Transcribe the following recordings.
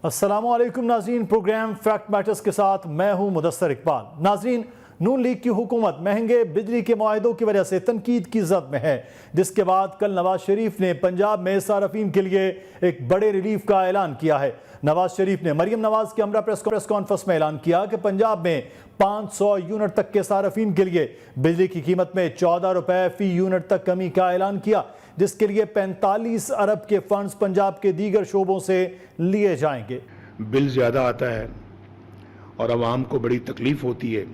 अस्सलामुअलैकुम नाज़रीन, programme fact matters के साथ मैं हूं मुदस्सर इकबाल। नाज़रीन, नून लीग की हुकूमत महंगे बिजली के मुआहदों की वजह से तनकीद की जद में है, जिसके बाद कल नवाज शरीफ ने पंजाब में सारफीन के लिए एक बड़े रिलीफ का ऐलान किया है। नवाज शरीफ ने मरियम नवाज के हमरा प्रेस कॉन्फ्रेंस में ऐलान किया कि पंजाब में 500 यूनिट तक के सारफीन के लिए बिजली की कीमत में 14 रुपए फी यूनिट तक कमी का ऐलान किया, जिसके लिए 45 अरब के फंड्स पंजाब के दीगर शोबों से लिए जाएंगे। बिल ज़्यादा आता है और आवाम को बड़ी तकलीफ होती है,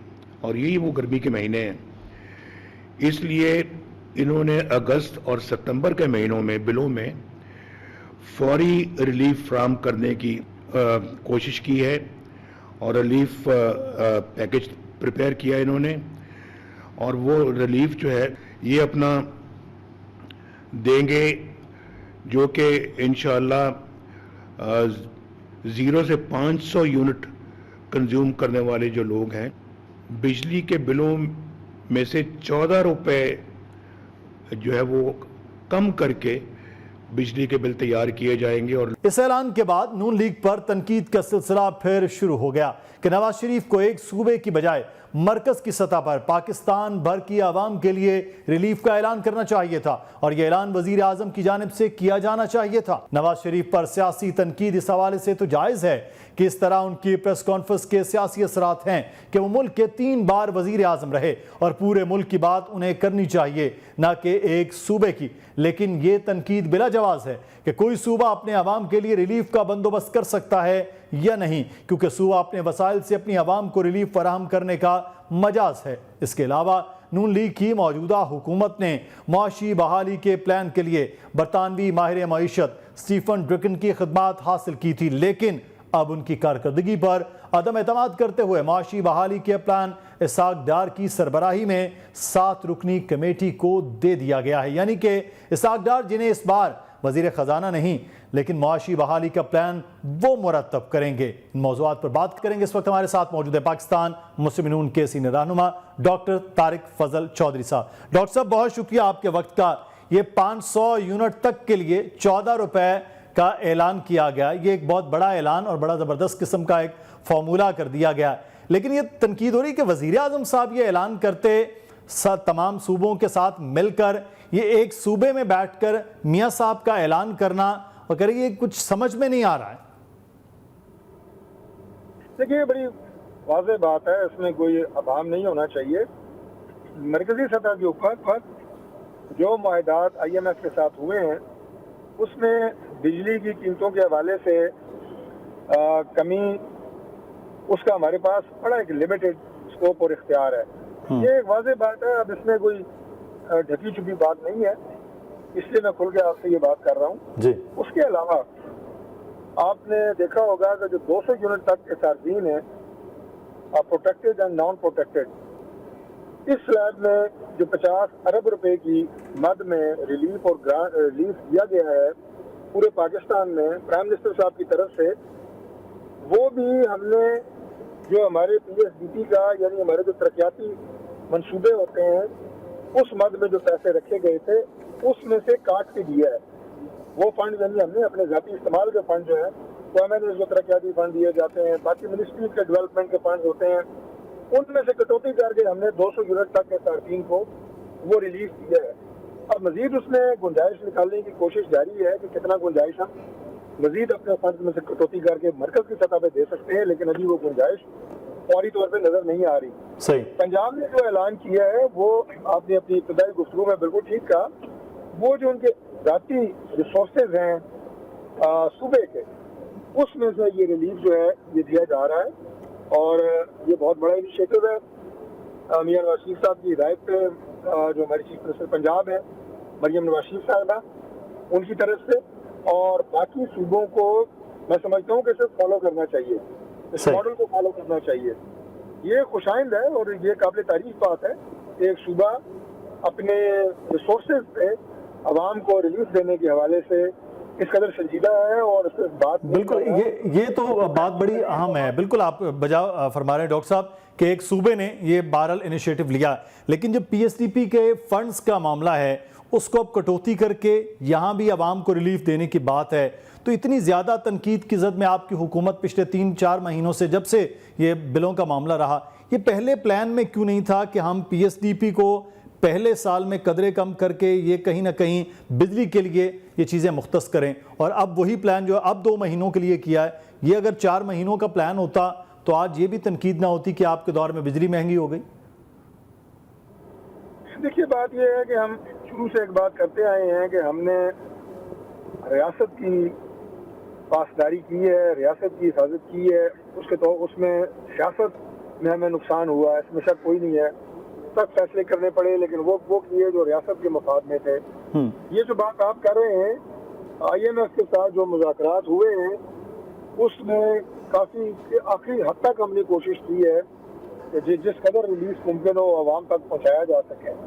और यही वो गर्मी के महीने हैं। इसलिए इन्होंने अगस्त और सितंबर के महीनों में बिलों में फौरी रिलीफ फ्राहम करने की कोशिश की है और रिलीफ पैकेज प्रिपेयर किया इन्होंने, और वो रिलीफ जो है ये अपना देंगे, जो कि इंशाअल्लाह 0 से 500 यूनिट कंज्यूम करने वाले जो लोग हैं, बिजली के बिलों में से 14 रुपए जो है वो कम करके बिजली के बिल तैयार किए जाएंगे। और इस ऐलान के बाद नून लीग पर तनकीद का सिलसिला फिर शुरू हो गया कि नवाज शरीफ को एक सूबे की बजाय मरकज की सतह पर पाकिस्तान भर की आवाम के लिए रिलीफ का ऐलान करना चाहिए था, और यह ऐलान वजीर आजम की जानिब से किया जाना चाहिए था। नवाज शरीफ पर सियासी तनकीद इस हवाले से तो जायज़ है कि इस तरह उनकी प्रेस कॉन्फ्रेंस के सियासी असरात हैं कि वो मुल्क के 3 बार वजीर आजम रहे और पूरे मुल्क की बात उन्हें करनी चाहिए, ना कि एक सूबे की। लेकिन ये तनकीद बिला जवाज़ है कि कोई सूबा अपने आवाम के लिए रिलीफ का बंदोबस्त कर सकता है या नहीं, क्योंकि सूबा अपने वसाइल से अपनी आवाम को रिलीफ फराहम करने का मजाज है। इसके अलावा नून लीग की मौजूदा हुकूमत ने मुआशी बहाली के प्लान के लिए बरतानवी माहिर मईशत स्टीफन ड्रिकन की खिदमात हासिल की थी, लेकिन अब उनकी कारकर्दगी पर अदम एतमाद करते हुए मुआशी बहाली के प्लान इसाक डार की सरबराही में 7 रुकनी कमेटी को दे दिया गया है। यानी कि इसाक डार, जिन्हें इस बार वजीर खजाना नहीं लेकिन मुआशी बहाली का प्लान वो मुरतब करेंगे। इन मौज़ूआत पर बात करेंगे। इस वक्त हमारे साथ मौजूद है पाकिस्तान मुस्लिम नून के सीनियर रहनुमा डॉक्टर तारिक फजल चौधरी साहब। डॉक्टर साहब, बहुत शुक्रिया आपके वक्त का। ये 500 यूनिट तक के लिए 14 रुपए का ऐलान किया गया, ये एक बहुत बड़ा ऐलान और बड़ा ज़बरदस्त किस्म का एक फार्मूला कर दिया गया। लेकिन ये तनकीद हो रही कि वज़ीर आज़म साहब ये ऐलान करते तमाम सूबों के साथ मिलकर, ये एक सूबे में बैठकर मियाँ साहब का ऐलान करना वगैरह, ये कुछ समझ में नहीं आ रहा है। देखिए, बड़ी वाज़ेह बात है, इसमें कोई अभाम नहीं होना चाहिए। मरकजी सतह के ऊपर जो मुआहदात IMF के साथ हुए हैं, उसमें बिजली की कीमतों के हवाले से कमी, उसका हमारे पास बड़ा एक लिमिटेड स्कोप और इख्तियार है। ये एक वाज़ेह बात है, अब इसमें कोई ढकी छुपी बात नहीं है, इसलिए मैं खुल के आपसे ये बात कर रहा हूँ जी। उसके अलावा आपने देखा होगा कि जो 200 यूनिट तक के सार्फिन है, प्रोटेक्टेड एंड नॉन प्रोटेक्टेड, इस स्लैब में जो 50 अरब रुपए की मद में रिलीफ और रिलीफ दिया गया है पूरे पाकिस्तान में प्राइम मिनिस्टर साहब की तरफ से, वो भी हमने जो हमारे PSDP का यानी हमारे जो तरक्याती मंसूबे होते हैं, उस मद में जो पैसे रखे गए थे उसमें से काट के दिया है। वो फंड यानी हमने अपने ज़ाती इस्तेमाल के फंड जो है, तो हमें जो तरक्याती फंड दिए जाते हैं, बाकी मिनिस्ट्रीज के डेवलपमेंट के फंड होते हैं, उनमें से कटौती करके हमने 200 यूनिट तक के सार्फिन को वो रिलीफ दिया है। अब मजीद उसमें गुंजाइश निकालने की कोशिश जारी है कि कितना गुंजाइश हम मजीद अपने फंड में से कटौती करके मरकज की सतह पे दे सकते हैं, लेकिन अभी वो गुंजाइश फौरी तौर पे नजर नहीं आ रही। सही। पंजाब ने जो ऐलान किया है वो आपने अपनी इब्तदाई गुफ्तगू में बिल्कुल ठीक कहा, वो जो उनके ज़ाती रिसोर्सेज हैं सूबे के, उसमें से ये रिलीफ जो है ये दिया जा रहा है, और ये बहुत बड़ा इनिशिएटिव है मियां नवाज शरीफ साहब की हिदायत पे, जो हमारी चीफ मिनिस्टर पंजाब है मरियम नवाज शरीफ साहबा, उनकी तरफ से, और बाकी सूबों को मैं समझता हूँ कि इसे फॉलो करना चाहिए, इस मॉडल को फॉलो करना चाहिए। ये खुशाइंद है और ये काबिल तारीफ बात है कि एक सूबा अपने रिसोर्सेज पे अवाम को रिलीफ देने के हवाले से इस कदर संजीदा है, और इस बात बिल्कुल ये तो बात बड़ी अहम है। बिल्कुल आप बजा फरमा रहे हैं डॉक्टर साहब कि एक सूबे ने ये बहरहाल इनिशिएटिव लिया, लेकिन जब PSDP के फंड्स का मामला है उसको अब कटौती करके यहाँ भी आवाम को रिलीफ देने की बात है, तो तो इतनी ज़्यादा तनकीद की ज़द में आपकी हुकूमत पिछले 3-4 महीनों से, जब से ये बिलों का मामला रहा, ये पहले प्लान में क्यों नहीं था कि हम PSDP को पहले साल में कदरे कम करके ये कहीं ना कहीं बिजली के लिए ये चीज़ें मुख्तस करें, और अब वही प्लान जो अब 2 महीनों के लिए किया है, ये अगर 4 महीनों का प्लान होता तो आज ये भी तनकीद ना होती कि आपके दौर में बिजली महंगी हो गई? देखिए, बात यह है कि हम शुरू से एक बात करते आए हैं कि हमने रियासत की पासदारी की है, रियासत की हिफाजत की है, तो उसमें सियासत में हमें नुकसान हुआ, इसमें शक कोई नहीं है। सख्त फैसले करने पड़े, लेकिन वो किए जो रियासत के मफाद में थे। ये जो बात आप कर रहे हैं, IMF के साथ जो मुज़ाकरात हुए हैं, उसमें काफ़ी आखिरी हद तक हमने कोशिश की है कि जिस कदर रिलीफ मुमकिन हो आवाम तक पहुँचाया जा सके,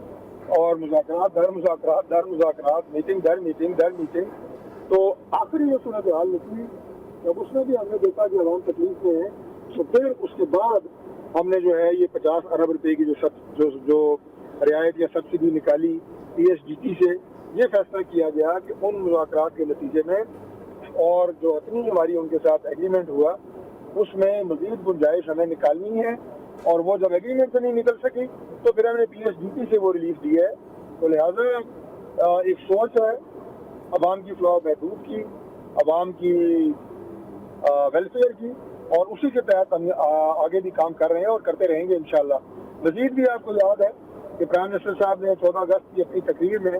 और मुज़ाकरात दर मुज़ाकरात, मीटिंग दर मीटिंग, तो आखिरी ये सूरत हाल निकली जब उसमें भी हमने देखा कि आवाम तकलीफ में है। तो फिर उसके बाद हमने जो है ये 50 अरब रुपए की जो रियायत या सब्सिडी निकाली PSDP से, ये फैसला किया गया कि उन मुज़ाकरात के नतीजे में और जो इतनी हमारी उनके साथ एग्रीमेंट हुआ उसमें मज़ीद गुंजाइश हमें निकालनी है, और वो जब एग्रीमेंट से नहीं निकल सकी तो फिर हमने PSDP से वो रिलीफ दी है। तो लिहाजा एक सोच है अवाम की फलाह महदूद की, अवाम की वेलफेयर की, और उसी के तहत हम आगे भी काम कर रहे हैं और करते रहेंगे इंशाल्लाह। मज़ीद भी आपको याद है कि प्राइम मिनिस्टर साहब ने 14 अगस्त की अपनी तकरीर में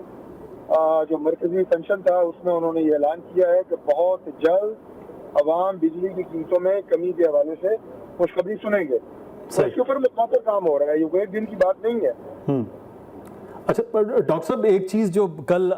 जो मरकजी पेंशन था उसमें उन्होंने ये ऐलान किया है कि बहुत जल्द अवाम बिजली की कीमतों में कमी के हवाले से खुशखबरी सुनेंगे। तो इसके ऊपर मुकम्मल काम हो रहा है, ये एक दिन की बात नहीं है। अच्छा डॉक्टर साहब, एक चीज़ जो कल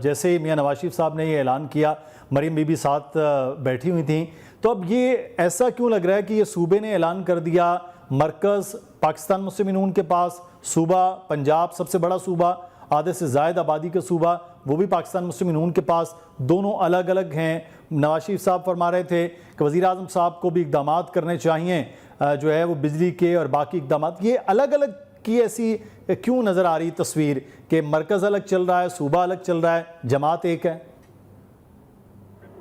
जैसे मियां नवाज शरीफ साहब ने ये ऐलान किया, मरीम बीबी साथ बैठी हुई थी, तो अब ये ऐसा क्यों लग रहा है कि ये सूबे ने ऐलान कर दिया, मरकज़ पाकिस्तान मुस्लिम यूनियन के पास, सूबा पंजाब सबसे बड़ा सूबा, आधे से ज़ायद आबादी का सूबा, वो भी पाकिस्तान मुस्लिम यूनियन के पास, दोनों अलग अलग हैं। नवाज शरीफ साहब फरमा रहे थे कि वज़ीर आज़म साहब को भी इक़दाम करने चाहिए जो है वो बिजली के और बाकी इक़दाम, ये अलग अलग की ऐसी क्यों नज़र आ रही तस्वीर कि मरकज़ अलग चल रहा है, सूबा अलग चल रहा है, जमात एक है?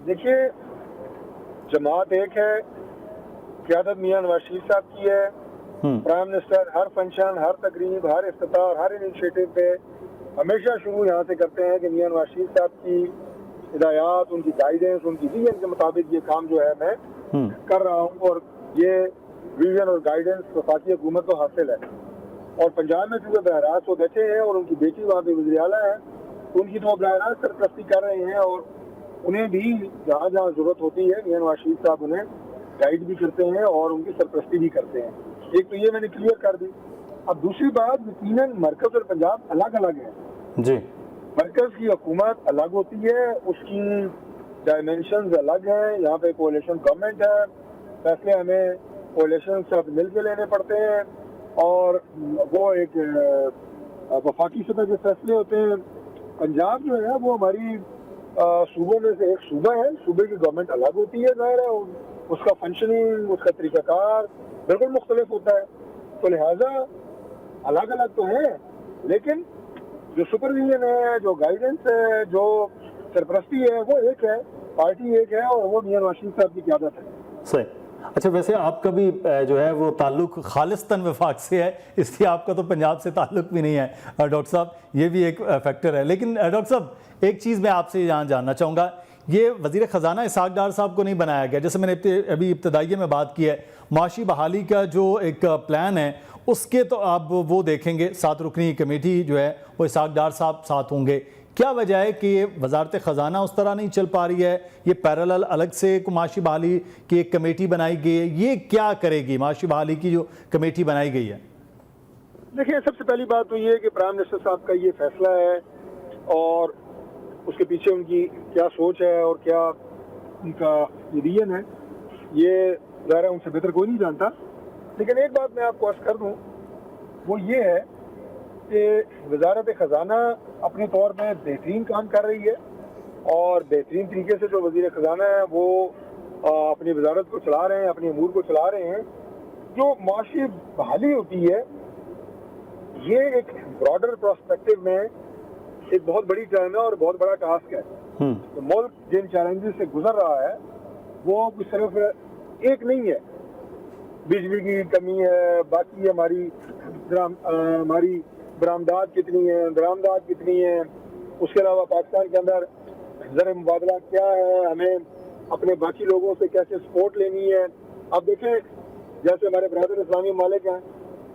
देखिए, जमात एक है, क़यादत मियां नवाज शरीफ साहब की है। प्राइम मिनिस्टर हर फंक्शन, हर तकरीब, हर इफ्तितार, हर इनिशिएटिव पे हमेशा शुरू यहाँ से करते हैं कि मियां नवाज शरीफ साहब की हिदायत, उनकी गाइडेंस, उनकी विजन के मुताबिक ये काम जो है मैं कर रहा हूँ, और ये विजन और गाइडेंस वफाकी हुकूमत को हासिल है। और पंजाब में चूँकि बराह रास्त वो बैठे हैं और उनकी बेटी वहाँ पे वज़ीर आला है, उनकी तो बराह रास्त सरपरस्ती कर रहे हैं, और उन्हें भी जहाँ जहाँ ज़रूरत होती है मियां नवाज शरीफ साहब उन्हें गाइड भी करते हैं और उनकी सरपरस्ती भी करते हैं। एक तो ये मैंने क्लियर कर दी। अब दूसरी बात, यकीनन मरकज़ और पंजाब अलग अलग है जी। मरकज़ की हुकूमत अलग होती है, उसकी डायमेंशंस अलग हैं। यहाँ पे कोalition गवर्नमेंट है, फैसले हमें कोalition सब मिल के लेने पड़ते हैं, और वो एक वफाकी सतह के फैसले होते हैं। पंजाब जो है वो हमारी सूबों में से एक सूबा है, सूबे की गवर्नमेंट अलग होती है, ज़ाहिर है उसका फंक्शनिंग, उसका तरीक़ाकार बिल्कुल मुख्तलिफ होता है। तो लिहाजा अलग अलग तो है, लेकिन जो सुपरविजन है, जो गाइडेंस है, जो सरपरस्ती है, वो एक है, पार्टी एक है, और वो मियां नवाज शरीफ साहब की क़यादत है। सही। अच्छा, वैसे आपका भी जो है वो ताल्लुक़ खालिस्तान वफाक से है, इसलिए आपका तो पंजाब से ताल्लुक़ भी नहीं है डॉक्टर साहब, ये भी एक फैक्टर है। लेकिन डॉक्टर साहब, एक चीज़ मैं आपसे यहाँ जानना चाहूँगा, ये वज़ीर ख़जाना इसहाक़ डार साहब को नहीं बनाया गया, जैसे मैंने अभी इब्तदाइये में बात की है, माशी बहाली का जो एक प्लान है उसके तो आप वो देखेंगे 7 रुकनी कमेटी जो है वो इसहाक़ डार साहब साथ होंगे। क्या वजह है कि वज़ारत ख़जाना उस तरह नहीं चल पा रही है, ये पैरेलल अलग से माशी बहाली की एक कमेटी बनाई गई है, ये क्या करेगी माशी बहाली की जो कमेटी बनाई गई है? देखिए, सबसे पहली बात तो ये है कि प्राइम मिनिस्टर साहब का ये फैसला है, और उसके पीछे उनकी क्या सोच है और क्या उनका विजन है, ये ज़ाहिर है उनसे बेहतर कोई नहीं जानता। लेकिन एक बात मैं आपको अर्ज़ कर दूँ, वो ये है कि वज़ारत ख़जाना अपने तौर में बेहतरीन काम कर रही है, और बेहतरीन तरीके से जो वज़ीर ख़जाना है वो अपनी वज़ारत को चला रहे हैं, अपनी अमूर को चला रहे हैं। जो माशी बहाली होती है, ये एक ब्रॉडर प्रोस्पेक्टिव में एक बहुत बड़ी टर्म है और बहुत बड़ा टास्क है। तो मुल्क जिन चैलेंजेस से गुजर रहा है वो सिर्फ एक नहीं है। बिजली की कमी है, बाकी हमारी बरामदात कितनी है, दरामदात कितनी है, उसके अलावा पाकिस्तान के अंदर ज़र मुबादला क्या है, हमें अपने बाकी लोगों से कैसे सपोर्ट लेनी है। अब देखें जैसे हमारे बरदर इस्लामी मालिक हैं,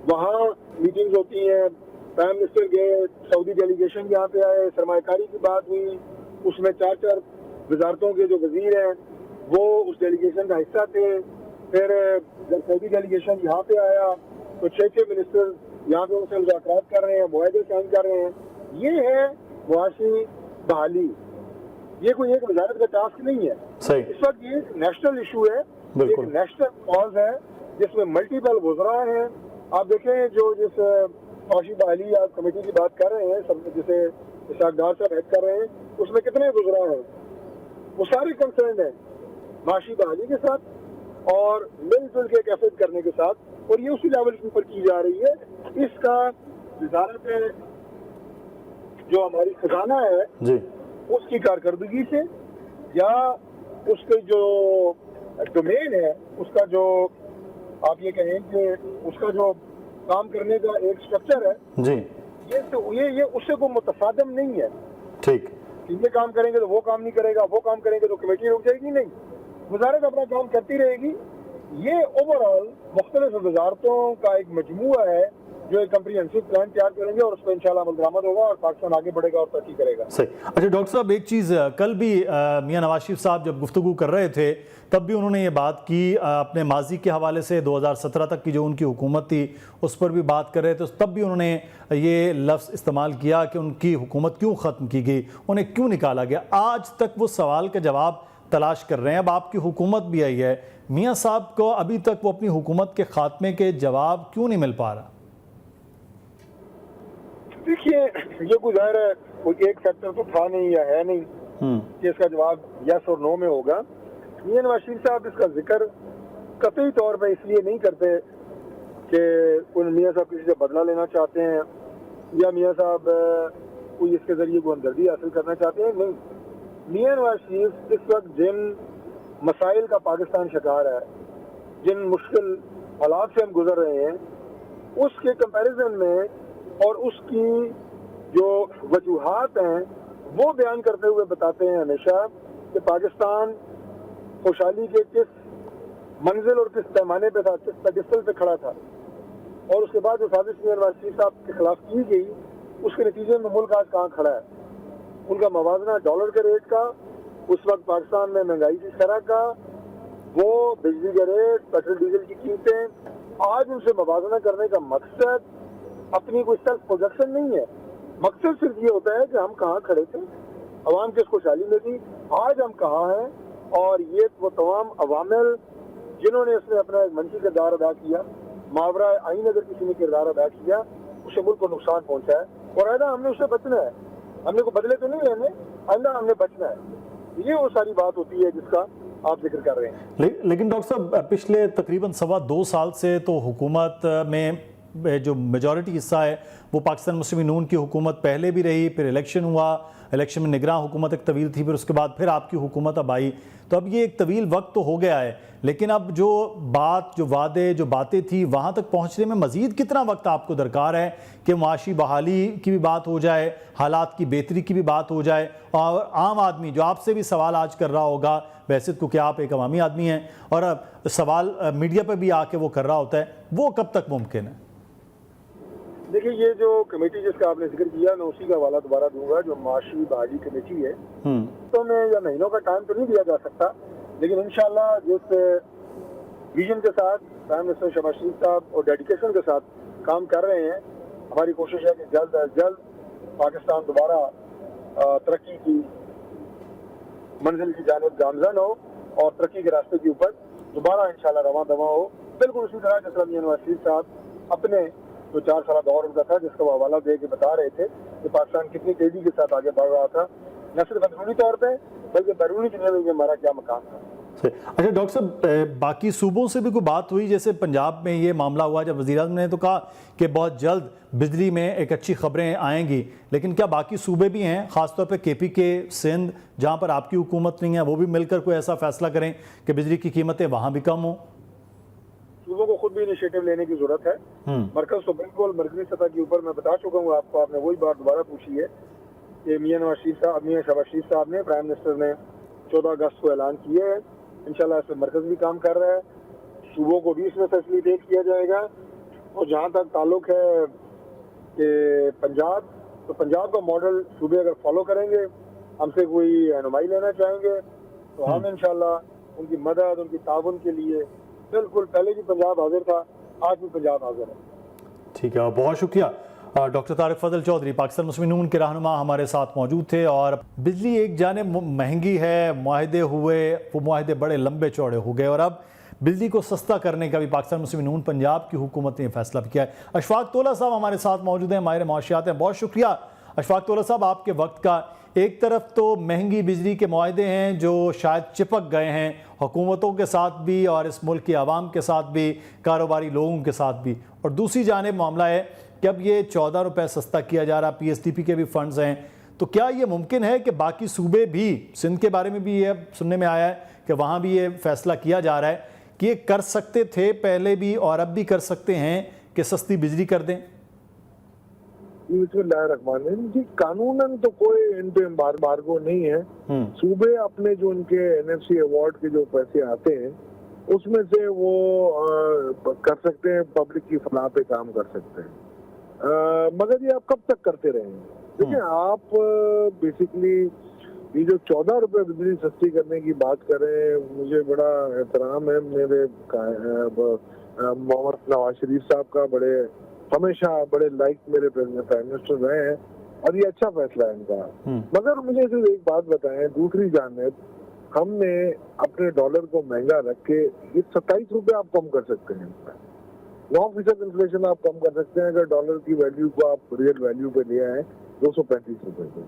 वहाँ मीटिंग्स होती हैं, प्राइम मिनिस्टर गए, सऊदी डेलीगेशन यहाँ पे आए, सरमाकारी की बात हुई, उसमें 4 वजारतों के जो वजीर हैं वो उस डेलीगेशन का हिस्सा थे। फिर जब सऊदी डेलीगेशन यहाँ पे आया तो 6 मिनिस्टर यहाँ पे उनसे मुज़ाकरात कर रहे हैं, मुआहदे साइन कर रहे हैं। ये है मुआशी बहाली, ये कोई एक वजारत का टास्क नहीं है। सही। इस वक्त ये नेशनल इशू है, एक नेशनल कॉज है जिसमें मल्टीपल गुजरा हैं। आप देखें जो जिस मुआशी बहाली आप कमेटी की बात कर रहे हैं, सब जिसे इसाकदार साहब हेड कर रहे हैं, उसमें कितने गुजरा हैं, वो सारे कंसर्न है मुआशी बहाली के साथ और मिलजुल के कैफेट करने के साथ, और ये उसी लेवल के ऊपर की जा रही है। इसका वजारत जो हमारी खजाना है जी, उसकी कारकर्दगी से या उसके जो डोमेन है, उसका जो आप ये कहें कि उसका जो काम करने का एक स्ट्रक्चर है जी, ये उससे कोई मुतसादम नहीं है। ठीक। ये काम करेंगे तो वो काम नहीं करेगा, वो काम करेंगे तो कमेटी रुक जाएगी, नहीं, वजारत अपना काम करती रहेगी। ये ओवरऑल मुख्तलिफ वजारतों का एक मजमूआ है जो एक कंप्रीहेंसिव प्लान तैयार करेंगे और उस पर इंशाल्लाह अमल दरामद होगा और पाकिस्तान आगे बढ़ेगा और तरक्की करेगा। सही। अच्छा डॉक्टर साहब, एक चीज़ कल भी मियां नवाज शरीफ साहब जब गुफ्तगू कर रहे थे तब भी उन्होंने ये बात की, अपने माजी के हवाले से 2017 तक की जो उनकी हुकूमत थी उस पर भी बात कर रहे थे, तब भी उन्होंने ये लफ्ज़ इस्तेमाल किया कि उनकी हुकूमत क्यों ख़त्म की गई, उन्हें क्यों निकाला गया। आज तक वो सवाल का जवाब तलाश कर रहे हैं। अब आपकी हुकूमत भी आई है, मियाँ साहब को अभी तक वो अपनी हुकूमत के खात्मे के जवाब क्यों नहीं मिल पा रहा? देखिए, ये कोई ज़ाहिर है कोई एक फैक्टर तो था नहीं या है नहीं कि इसका जवाब यस और नो में होगा। मियां नवाज शरीफ साहब इसका जिक्र कतई तौर पे इसलिए नहीं करते कि उन मियाँ साहब किसी से बदला लेना चाहते हैं या मियाँ साहब कोई इसके जरिए को हमदर्दी हासिल करना चाहते हैं, नहीं। मियां नवाज शरीफ इस वक्त जिन मसाइल का पाकिस्तान शिकार है, जिन मुश्किल हालात से हम गुजर रहे हैं, उसके कंपैरिजन में और उसकी जो वजूहात हैं वो बयान करते हुए बताते हैं हमेशा कि पाकिस्तान खुशहाली के किस मंजिल और किस पैमाने पे था, किस पेडिस्टल पे खड़ा था, और उसके बाद जो साजिश मियां नवाज शरीफ साहब के खिलाफ की गई उसके नतीजे में मुल्क आज कहाँ खड़ा है। उनका मवाजना डॉलर के रेट का, उस वक्त पाकिस्तान में महंगाई की शरह का, वो बिजली के रेट, पेट्रोल डीजल की कीमतें, आज उनसे मवाजना करने का मकसद अपनी कोई सेल्फ प्रोडक्शन नहीं है। मकसद सिर्फ ये होता है कि हम कहाँ खड़े थे, अवाम किस खुशहाली में थी, आज हम कहाँ हैं। और ये वो तमाम अवामिल जिन्होंने इसमें अपना एक मंशी किरदार अदा किया, मावरा आइन अगर किसी ने किरदार अदा किया, उससे मुल्क को नुकसान पहुंचा है और आइंदा हमने उससे बचना है। हमने को बदले तो नहीं लेने, आइंदा हमने बचना है। ये वो सारी बात होती है जिसका आप जिक्र कर रहे हैं। लेकिन डॉक्टर साहब, पिछले तकरीबन 2.25 साल से तो हुकूमत में जो मेजॉरिटी हिस्सा है वो पाकिस्तान मुस्लिम नून की हुकूमत पहले भी रही, फिर इलेक्शन हुआ, इलेक्शन में निगरान हुकूमत एक तवील थी, फिर उसके बाद फिर आपकी हुकूमत अब आई, तो अब ये एक तवील वक्त तो हो गया है, लेकिन अब जो बात, जो वादे, जो बातें थी वहाँ तक पहुँचने में मज़ीद कितना वक्त आपको दरकार है कि मुआशी बहाली की भी बात हो जाए, हालात की बेहतरी की भी बात हो जाए, और आम आदमी जो आपसे भी सवाल आज कर रहा होगा, वैसे तो क्योंकि आप एक अवामी आदमी हैं और सवाल मीडिया पर भी आके वो कर रहा होता है, वो कब तक मुमकिन है? देखिए, ये जो कमेटी जिसका आपने जिक्र किया, मैं उसी का हवाला दोबारा दूंगा, जो मुआशी बहाली कमेटी है। तो मैं या महीनों का टाइम तो नहीं दिया जा सकता, लेकिन इंशाल्लाह जिस विजन के साथ प्राइम मिनिस्टर शहबाज शरीफ साहब और डेडिकेशन के साथ काम कर रहे हैं, हमारी कोशिश है कि जल्द अज जल्द पाकिस्तान दोबारा तरक्की की मंजिल की जानिब गामजन हो और तरक्की के रास्ते के ऊपर दोबारा इंशाल्लाह रवां दवा हो। बिल्कुल उसी तरह जिस तरह मियां नवाज शरीफ साहब अपने जो 4 साल दौर उनका था, जिसका वो हवाला दे के बता रहे थे कि पाकिस्तान कितनी तेजी के साथ आगे बढ़ रहा था, न सिर्फ अंदरूनी तौर पे बल्कि बैरूनी दुनिया में भी हमारा क्या मकाम था। अच्छा डॉक्टर साहब, बाकी सूबों से भी कोई बात हुई? जैसे पंजाब में ये मामला हुआ जब वज़ीर-ए-आज़म ने तो कहा कि बहुत जल्द बिजली में एक अच्छी खबरें आएंगी, लेकिन क्या बाकी सूबे भी हैं, ख़ासतौर पे KPK, सिंध, जहां पर आपकी हुकूमत नहीं है, वो भी मिलकर कोई ऐसा फैसला करें कि बिजली की कीमतें वहां भी कम हों? सूबों को खुद भी इनिशिएटिव लेने की जरूरत है। मरकज तो बिल्कुल मरकजी सतह के ऊपर, मैं बता चुका हूँ आपको, आपने वही बात दोबारा पूछी है कि मियां शहबाज शरीफ साहब ने, प्राइम मिनिस्टर ने 14 अगस्त को ऐलान किया है। इंशाल्लाह इस पर मरकज भी काम कर रहा है, सूबों को भी इसमें फैसिलिटेट किया जाएगा। और जहाँ तक ताल्लुक है कि पंजाब, तो पंजाब का मॉडल सूबे अगर फॉलो करेंगे, हमसे कोई रहनुमाई लेना चाहेंगे, तो हम इंशाल्लाह उनकी मदद, उनकी ताउन के लिए बिल्कुल, पहले भी पंजाब हाजिर था, आज भी पंजाब हाजिर है। ठीक है, बहुत शुक्रिया। डॉक्टर तारिक फजल चौधरी पाकिस्तान मुस्लिम नून के रहनुमा हमारे साथ मौजूद थे। और बिजली एक जानिब महंगी है, मुआहदे हुए, वो मुआहदे बड़े लंबे चौड़े हो गए और अब बिजली को सस्ता करने का भी पाकिस्तान मुस्लिम नून पंजाब की हुकूमत ने फैसला किया है। अशफाक तोला साहब हमारे साथ मौजूद हैं, माहिर माशियात हैं। बहुत शुक्रिया अशफाक तोला साहब आपके वक्त का। एक तरफ तो महंगी बिजली के मुआहदे हैं जो शायद चिपक गए हैं हुकूमतों के साथ भी और इस मुल्क की आवाम के साथ भी, कारोबारी लोगों के साथ भी, और दूसरी जानिब मामला है कि अब ये 14 रुपये सस्ता किया जा रहा, PSDP के भी फंड्स हैं, तो क्या ये मुमकिन है कि बाकी सूबे भी, सिंध के बारे में भी ये सुनने में आया है कि वहाँ भी ये फैसला किया जा रहा है कि ये कर सकते थे पहले भी और अब भी कर सकते हैं कि सस्ती बिजली कर दें? जी, कानूनन तो कोई इन पे एम्बार्गो नहीं है। सूबे अपने जो उनके NFC अवार्ड के जो पैसे आते हैं उसमें से वो कर सकते हैं, पब्लिक की फलाह पे काम कर सकते हैं। मगर ये आप कब तक करते रहेंगे? देखिए, आप बेसिकली ये जो 14 रुपए बिजली सस्ती करने की बात करें, मुझे बड़ा एहतराम है मेरे मोहम्मद नवाज शरीफ साहब का, बड़े हमेशा बड़े लाइक मेरे प्राइम मिनिस्टर रहे हैं और ये अच्छा फैसला है इनका। मगर मुझे सिर्फ एक बात बताएं, दूसरी जानिब हमने अपने डॉलर को महंगा रख के ये 27 रुपए आप कम कर सकते हैं, 9% इन्फ्लेशन आप कम कर सकते हैं अगर डॉलर की वैल्यू को आप रियल वैल्यू पे ले आए 235 रुपए पे।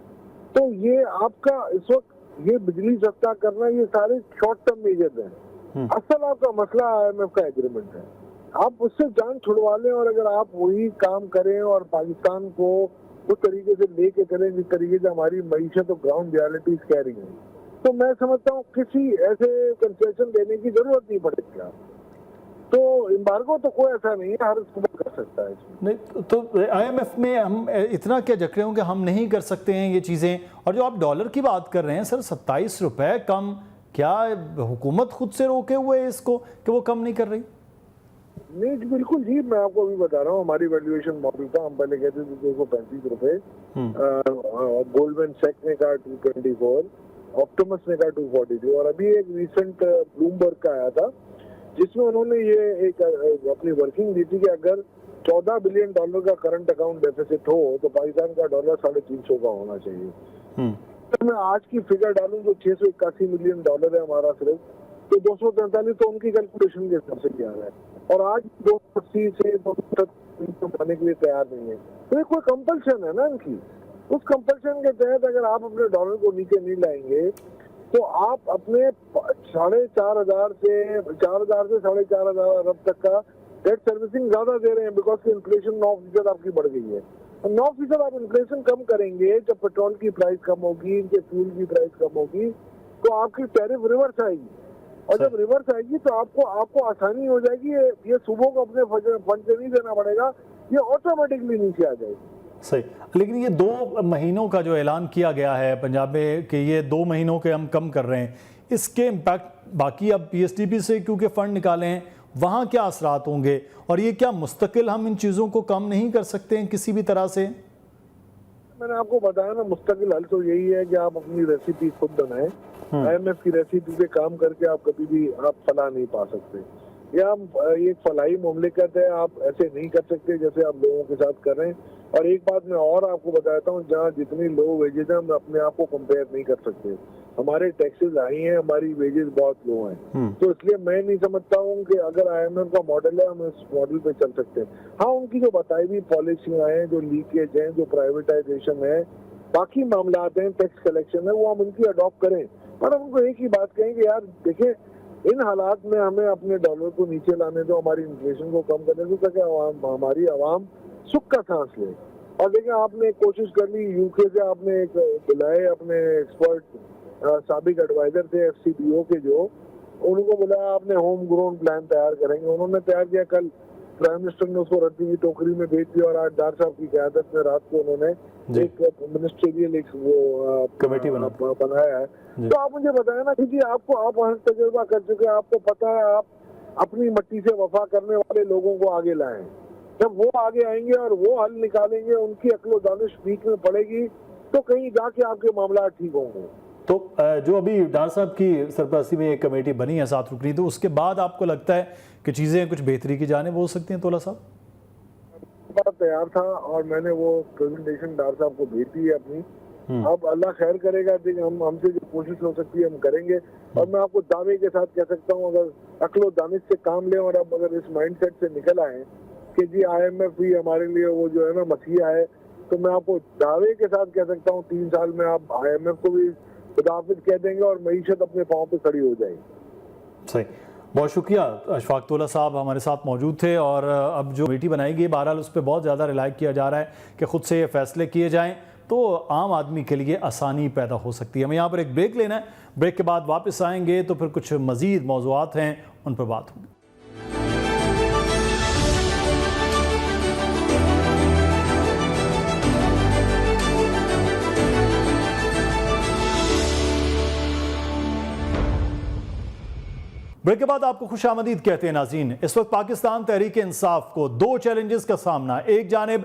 तो ये आपका इस वक्त ये बिजली सस्ता करना, ये सारे शॉर्ट टर्म मेजर्स हैं। असल आपका मसला IMF का एग्रीमेंट है, आप उससे जान छुड़वा लें और अगर आप वही काम करें और पाकिस्तान को उस तरीके से लेके चलें जिस तरीके से हमारी मईशत और ग्राउंड रियलिटीज कह रही हैं, तो मैं समझता हूँ किसी ऐसे कंसेशन देने की जरूरत नहीं पड़ेगी। तो एम्बार्गो तो कोई ऐसा नहीं है, हर सूबा कर सकता है इसमें। नहीं तो IMF में हम इतना क्या जक रहे हो कि हम नहीं कर सकते हैं ये चीज़ें? और जो आप डॉलर की बात कर रहे हैं सर, 27 रुपये कम, क्या हुकूमत खुद से रोके हुए है इसको कि वो कम नहीं कर रही? नहीं जी, बिल्कुल जी, मैं आपको अभी बता रहा हूँ हमारी वैल्यूएशन मॉडल का। हम पहले कहते थे 235 रुपए, गोल्डमैन सैक्स ने कहा 224, ऑप्टिमस ने कहा 242, और अभी एक रिसेंट ब्लूमबर्ग का आया था जिसमें उन्होंने ये एक अपनी वर्किंग दी थी कि अगर $14 बिलियन का करंट अकाउंट डेफिसिट हो तो पाकिस्तान का डॉलर 350 का होना चाहिए। तो मैं आज की फिगर डालूं जो 681 मिलियन डॉलर है हमारा सिर्फ, तो 243 तो उनकी कैलकुलेशन के हिसाब से किया है और आज 280 से 270 पाने के लिए तैयार नहीं है। तो ये कोई कंपल्शन है ना इनकी, उस कंपल्शन के तहत अगर आप अपने डॉलर को नीचे नहीं लाएंगे तो आप अपने 4,500 से 4,500 अरब तक का डेट सर्विसिंग ज्यादा दे रहे हैं, बिकॉज की इन्फ्लेशन 9% आपकी बढ़ गई है। 9% आप इन्फ्लेशन कम करेंगे, जब पेट्रोल की प्राइस कम होगी, इनके फ्यूल की प्राइस कम होगी, तो आपकी टैरिफ रिवर्स आएगी, और जब रिवर्स आएगी तो आपको आसानी हो जाएगी। ये सूबों को अपने फंड से नहीं देना पड़ेगा, ये ऑटोमेटिकली नीचे आ जाएगी। सही, लेकिन ये 2 महीनों का जो ऐलान किया गया है पंजाब में कि ये 2 महीनों के हम कम कर रहे हैं, इसके इम्पैक्ट बाकी अब PSDP से क्योंकि फ़ंड निकाले हैं वहाँ क्या असरात होंगे, और ये क्या मुस्तकिल हम इन चीज़ों को कम नहीं कर सकते हैं किसी भी तरह से? मैंने आपको बताया ना, मुस्तकिल हल तो यही है कि आप अपनी रेसिपी खुद बनाएं। IMF की रेसिपी पे काम करके आप कभी भी आप फलाह नहीं पा सकते। ये एक फलाही मुमलिकत है, आप ऐसे नहीं कर सकते जैसे आप लोगों के साथ कर रहे हैं। और एक बात मैं और आपको बताता हूँ, जहाँ जितनी लो वेजेज है हम अपने आप को कंपेयर नहीं कर सकते। हमारे टैक्सेस हाई हैं, हमारी वेजेस बहुत लो हैं, तो इसलिए मैं नहीं समझता हूँ कि अगर IMF का मॉडल है हम इस मॉडल पे चल सकते हैं। हाँ, उनकी जो बताई हुई पॉलिसियां हैं, जो लीकेज है, जो प्राइवेटाइजेशन है, बाकी मामला हैं, टैक्स कलेक्शन है, वो हम उनकी अडॉप्ट करें। पर हम उनको एक ही बात कहें कि यार देखिए, इन हालात में हमें अपने डॉलर को नीचे लाने दो, हमारी इन्फ्लेशन को कम करने दो, ताकि हमारी आवाम सुख का सांस ले। और देखिए, आपने एक कोशिश कर ली, यूके से आपने एक बुलाए अपने एक्सपर्ट, साबिक एडवाइजर थे FCBO के, जो उनको बुलाया, आपने होम ग्रोन प्लान तैयार करेंगे, उन्होंने तैयार किया। कल प्राइम मिनिस्टर ने उसको रद्दी की टोकरी में भेज दिया और आज डार साहब की क़यादत में रात को उन्होंने एक मिनिस्ट्रियल एक वो कमेटी बनाया है। तो आप मुझे बताएं ना कि आपको, आप वहाँ तजुर्बा कर चुके हैं, आपको पता है, आप अपनी मट्टी से वफा करने वाले लोगों को आगे लाएं। जब वो आगे आएंगे और वो हल निकालेंगे, उनकी अक्ल दानिश बीच में पड़ेगी, तो कहीं जाके आपके मामला ठीक होंगे। तो जो अभी डार साहब की सरपरस्ती में एक कमेटी बनी है 7 रुकनी, तो उसके बाद आपको लगता है कि चीज़ें कुछ बेहतरी की जानिब हो सकती हैं? तोला साहब बात तैयार था और मैंने वो प्रेजेंटेशन डार साहब को भेजी है अपनी। अब अल्लाह खैर करेगा, हम हमसे जो कोशिश हो सकती है हम करेंगे। और मैं आपको दावे के साथ कह सकता हूँ, अगर अक्ल दानिश से काम लें और अब अगर इस माइंडसेट से निकल आए कि जी IMF भी हमारे लिए वो जो है ना मसीहा है, तो मैं आपको दावे के साथ कह सकता हूँ 3 साल में आप IMF को भी खुदाफिज कह देंगे और मईशत अपने पाँव पे खड़ी हो जाएगी। सही, बहुत शुक्रिया। अशफाक तोला साहब हमारे साथ मौजूद थे। और अब जो कमेटी बनाई गई, बहरहाल उस पर बहुत ज़्यादा रिलाई किया जा रहा है कि ख़ुद से ये फैसले किए जाएँ तो आम आदमी के लिए आसानी पैदा हो सकती है। हमें यहाँ पर एक ब्रेक लेना है, ब्रेक के बाद वापस आएंगे तो फिर कुछ मज़ीद मौज़ूआत हैं, उन पर बात होगी। ब्रेक के बाद आपको खुशामदीद कहते हैं नाज़रीन। इस वक्त पाकिस्तान तहरीक इंसाफ को 2 चैलेंजेस का सामना। एक जानिब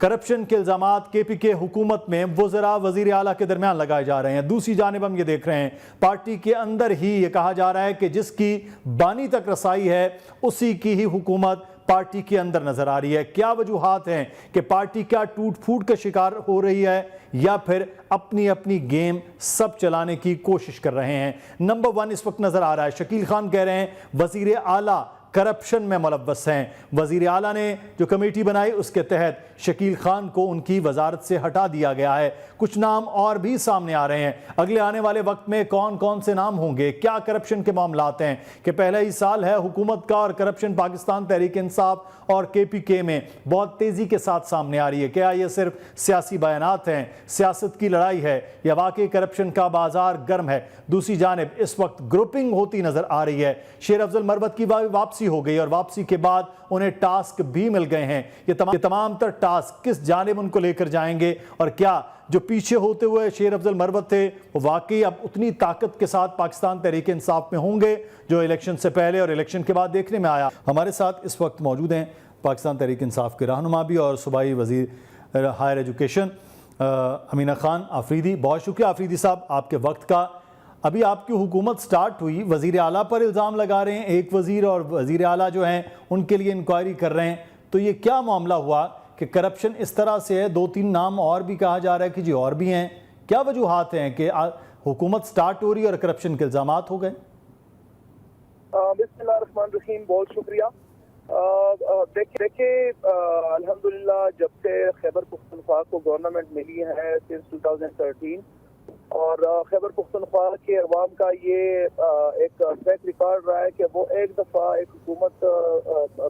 करप्शन के इल्ज़ामात KPK हुकूमत में वज़रा वज़ीर आला के दरमियान लगाए जा रहे हैं। दूसरी जानिब हम ये देख रहे हैं, पार्टी के अंदर ही ये कहा जा रहा है कि जिसकी बानी तक रसाई है उसी की ही हुकूमत पार्टी के अंदर नजर आ रही है। क्या वजूहात हैं कि पार्टी क्या टूट फूट का शिकार हो रही है या फिर अपनी अपनी गेम सब चलाने की कोशिश कर रहे हैं? नंबर 1 इस वक्त नजर आ रहा है, शकील खान कह रहे हैं वजीर आला करप्शन में मुलव्वस हैं। वजीर आला ने जो कमेटी बनाई उसके तहत शकील खान को उनकी वजारत से हटा दिया गया है। कुछ नाम और भी सामने आ रहे हैं। अगले आने वाले वक्त में कौन कौन से नाम होंगे, क्या करप्शन के मामलात हैं कि पहला ही साल है हुकूमत का और करप्शन पाकिस्तान तहरीक इंसाफ और KPK में बहुत तेजी के साथ सामने आ रही है। क्या ये सिर्फ सियासी बयानात हैं, सियासत की लड़ाई है या वाकई करप्शन का बाजार गर्म है? दूसरी जानिब इस वक्त ग्रुपिंग होती नजर आ रही है। शेर अफजल मरवत की वापसी हो गई और वापसी के बाद उन्हें टास्क भी मिल गए हैं। ये तमाम तर टास्क किस जानिब उनको लेकर जाएंगे और क्या जो पीछे होते हुए शेर अफजल मरवत थे वो वाकई अब उतनी ताकत के साथ पाकिस्तान तहरीक इंसाफ में होंगे जो इलेक्शन से पहले और इलेक्शन के बाद देखने में आया? हमारे साथ इस वक्त मौजूद हैं पाकिस्तान तहरीक इंसाफ के रहनुमा भी और सूबाई वजीर हायर एजुकेशन अमीना खान आफरीदी। बहुत शुक्रिया आफरीदी साहब आपके वक्त का। अभी आपकी हुकूमत स्टार्ट हुई, वज़ीर आला पर इल्ज़ाम लगा रहे हैं, एक वज़ीर और वज़ीर आला जो हैं उनके लिए इंक्वायरी कर रहे हैं, तो ये क्या मामला हुआ कि करप्शन इस तरह से है? 2-3 नाम और भी कहा जा रहा है कि जी और भी हैं। क्या वजूहात हैं कि हुकूमत स्टार्ट हो रही है और करप्शन के इल्ज़ामात हो गए? बिस्मिल्लाहिर्रहमानिर्रहीम, बहुत शुक्रिया। देखिए अल्हम्दुलिल्लाह जब से खैबर पुख्तनख्वा को गवर्नमेंट मिली है सिंस 2013 और खैबर पुख्तनख्वा के अवाम का ये एक ट्रैक रिकॉर्ड रहा है कि वो एक दफ़ा एक हुकूमत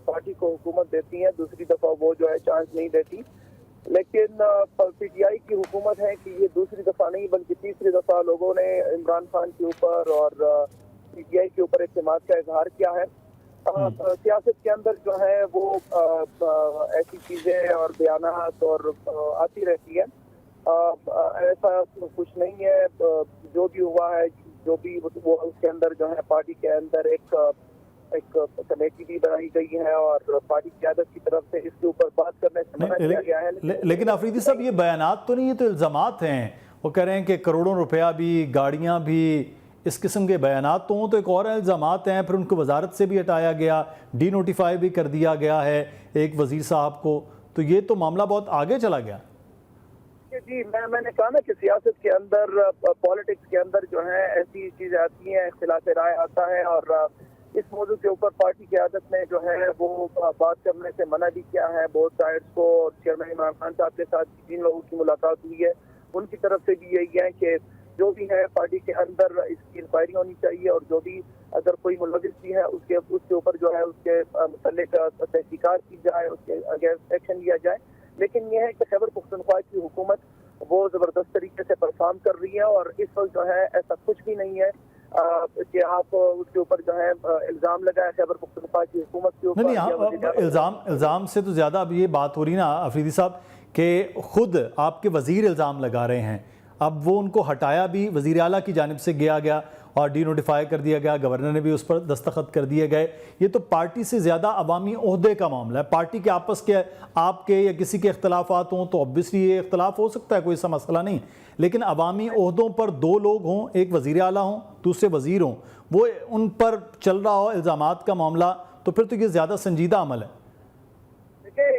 पार्टी को हुकूमत देती है, दूसरी दफ़ा वो जो है चांस नहीं देती। लेकिन PTI की हुकूमत है कि ये दूसरी दफ़ा नहीं बल्कि तीसरी दफ़ा लोगों ने इमरान खान के ऊपर और PTI के ऊपर एतमाद का इजहार किया है। सियासत के अंदर जो है वो ऐसी चीज़ें और बयानात और आती रहती है। ऐसा कुछ नहीं है, जो भी हुआ है, जो भी वो उसके अंदर जो है पार्टी के अंदर एक कमेटी भी बनाई गई है और पार्टी क़यादत की तरफ से इसके ऊपर बात करने से मना किया गया है। लेकिन आफरीदी साहब ये बयानात तो नहीं, ये तो इल्ज़ामात हैं। वो कह रहे हैं कि करोड़ों रुपया भी, गाड़ियाँ भी, इस किस्म के बयानात तो हों तो एक और इल्ज़ामात हैं। फिर उनको वजारत से भी हटाया गया, डीनोटिफाई भी कर दिया गया है एक वज़ीर साहब को, तो ये तो मामला बहुत आगे चला गया। जी मैंने कहा ना कि सियासत के अंदर, पॉलिटिक्स के अंदर जो है ऐसी चीज़ें आती हैं, इख्तिलाफ राय आता है और इस मौजूद के ऊपर पार्टी की आदत ने जो है वो बात करने से मना भी किया है बहुत साइड्स को। और चेयरमैन इमरान खान साहब के साथ जिन लोगों की मुलाकात हुई है उनकी तरफ से भी यही है कि जो भी है पार्टी के अंदर इसकी इंक्वायरी होनी चाहिए और जो भी अगर कोई मुलविस भी है उसके ऊपर जो है उसके मुतल्लिक तहकीकात की जाए, उसके अगेंस्ट एक्शन लिया जाए। लेकिन यह है कि खैबर पख्तूनख्वा की हुकूमत वो ज़बरदस्त तरीके से परफॉर्म कर रही है और इस वक्त जो है ऐसा कुछ भी नहीं है कि आप उसके ऊपर जो है इल्ज़ाम लगाए खैबर पख्तूनख्वा की हुकूमत के ऊपर। नहीं, इल्ज़ाम से तो ज़्यादा अब ये बात हो रही ना अफरीदी साहब कि खुद आपके वज़ीर इल्ज़ाम लगा रहे हैं। अब वो उनको हटाया भी वज़ीर आला की जानिब से गया और डी नोटिफाई कर दिया गया, गवर्नर ने भी उस पर दस्तखत कर दिए गए। ये तो पार्टी से ज़्यादा अवामी ओहदे का मामला है। पार्टी के आपस के आपके या किसी के इख्तलाफात हों तो ऑब्वियसली ये इख्तलाफ हो सकता है, कोई सा मसला नहीं, लेकिन अवामी ओहदों पर दो लोग हों, एक वज़ीर आला हों, दूसरे वज़ीर हों, वो उन पर चल रहा हो इल्ज़ामात का मामला, तो फिर तो ये ज़्यादा संजीदा अमल है।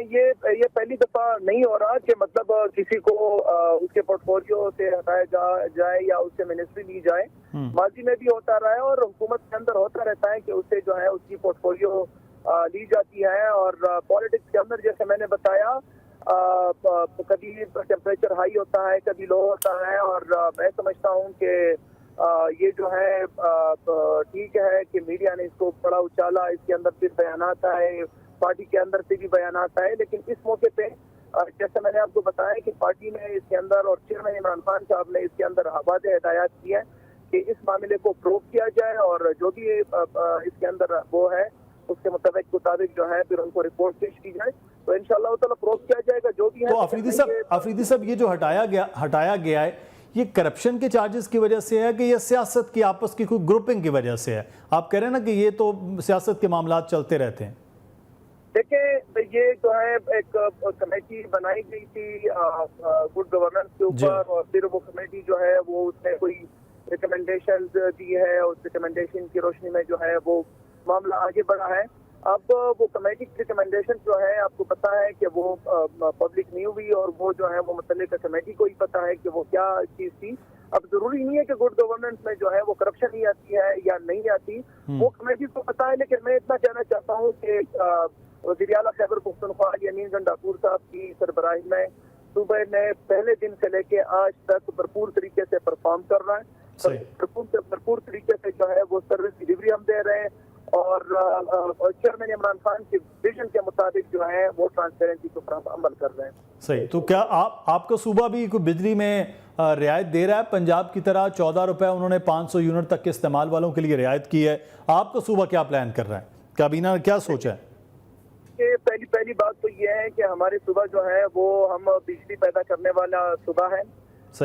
ये पहली दफा नहीं हो रहा कि मतलब किसी को उसके पोर्टफोलियो से हटाया जाए या उससे मिनिस्ट्री ली जाए। माजी में भी होता रहा है और हुकूमत के अंदर होता रहता है कि उससे जो है उसकी पोर्टफोलियो ली जाती है। और पॉलिटिक्स के अंदर जैसे मैंने बताया कभी टेम्परेचर हाई होता है, कभी लो होता है। और मैं समझता हूँ कि ये जो है ठीक है कि मीडिया ने इसको बड़ा उछाला, इसके अंदर फिर बयानात आए, पार्टी के अंदर से भी बयानात आए। लेकिन इस मौके पे जैसे मैंने आपको बताया कि पार्टी ने इसके अंदर और चेयरमैन इमरान खान साहब ने इसके अंदर वाज़ेह हिदायत की है कि इस मामले को प्रूव किया जाए और जो भी इसके अंदर वो है उसके मुताबिक जो है फिर उनको रिपोर्ट पेश की जाए, तो इंशाअल्लाह ताला प्रूव किया जाएगा जो भी है। तो अफरीदी साहब ये जो हटाया गया है, ये करप्शन के चार्जेस की वजह से है कि ये सियासत की आपस की कोई ग्रुपिंग की वजह से है? आप कह रहे हैं ना कि ये तो सियासत के मामला चलते रहते हैं। देखिए, ये जो है एक कमेटी बनाई गई थी गुड गवर्नेंस के ऊपर और फिर वो कमेटी जो है वो उसने कोई रिकमेंडेशन दी है, उस रिकमेंडेशन की रोशनी में जो है वो मामला आगे बढ़ा है। अब वो कमेटी की रिकमेंडेशन जो है आपको पता है कि वो पब्लिक नहीं हुई और वो जो है वो मुतल्लिक कमेटी को ही पता है कि वो क्या चीज़ थी। अब जरूरी नहीं है कि गुड गवर्नेंस में जो है वो करप्शन ही आती है या नहीं आती, वो कमेटी को पता है। लेकिन मैं इतना कहना चाहता हूँ कि वज़ीर आला खैबर पख्तूनख्वा यामीन गंडापुर साहब की सरबराही में सूबे ने पहले दिन से लेके आज तक भरपूर तरीके से परफॉर्म कर रहा है। भरपूर तरीके से जो है वो सर्विस डिलीवरी हम दे रहे हैं और चेयरमैन इमरान खान के विजन के मुताबिक जो है वो ट्रांसपेरेंसी के ऊपर अमल कर रहे हैं। सही। तो क्या आपका सूबा भी कोई बिजली में रियायत दे रहा है? पंजाब की तरह 14 रुपए उन्होंने 500 यूनिट तक के इस्तेमाल वालों के लिए रियायत की है। आपका सूबा क्या प्लान कर रहा है? काबीना ने क्या सोचा है? पहली बात तो ये है कि हमारे सूबा जो है वो हम बिजली पैदा करने वाला सूबा है।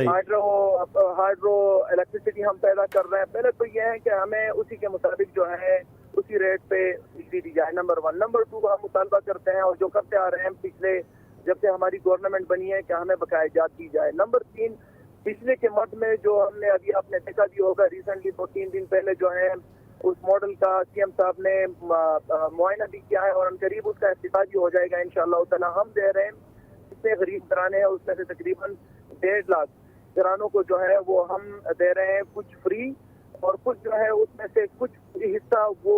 हाइड्रो इलेक्ट्रिसिटी हम पैदा कर रहे हैं। पहले तो ये है कि हमें उसी के मुताबिक जो है उसी रेट पे बिजली दी जाए, नंबर 1। नंबर 2 हम मुतालबा करते हैं और जो करते आ रहे हैं पिछले जब से हमारी गवर्नमेंट बनी है कि हमें बकाया दी जाए। नंबर 3, बिजली के मद में जो हमने अभी आपने देखा भी होगा रिसेंटली 2-3 दिन पहले जो है उस मॉडल का सीएम साहब ने मुआयना भी किया है और करीब उसका इफ्तिताह भी हो जाएगा इंशाअल्लाह ताला। हम दे रहे हैं जितने गरीब घराने हैं उसमें से तकरीबन 1.5 लाख घरानों को जो है वो हम दे रहे हैं कुछ फ्री और कुछ जो है उसमें से कुछ हिस्सा वो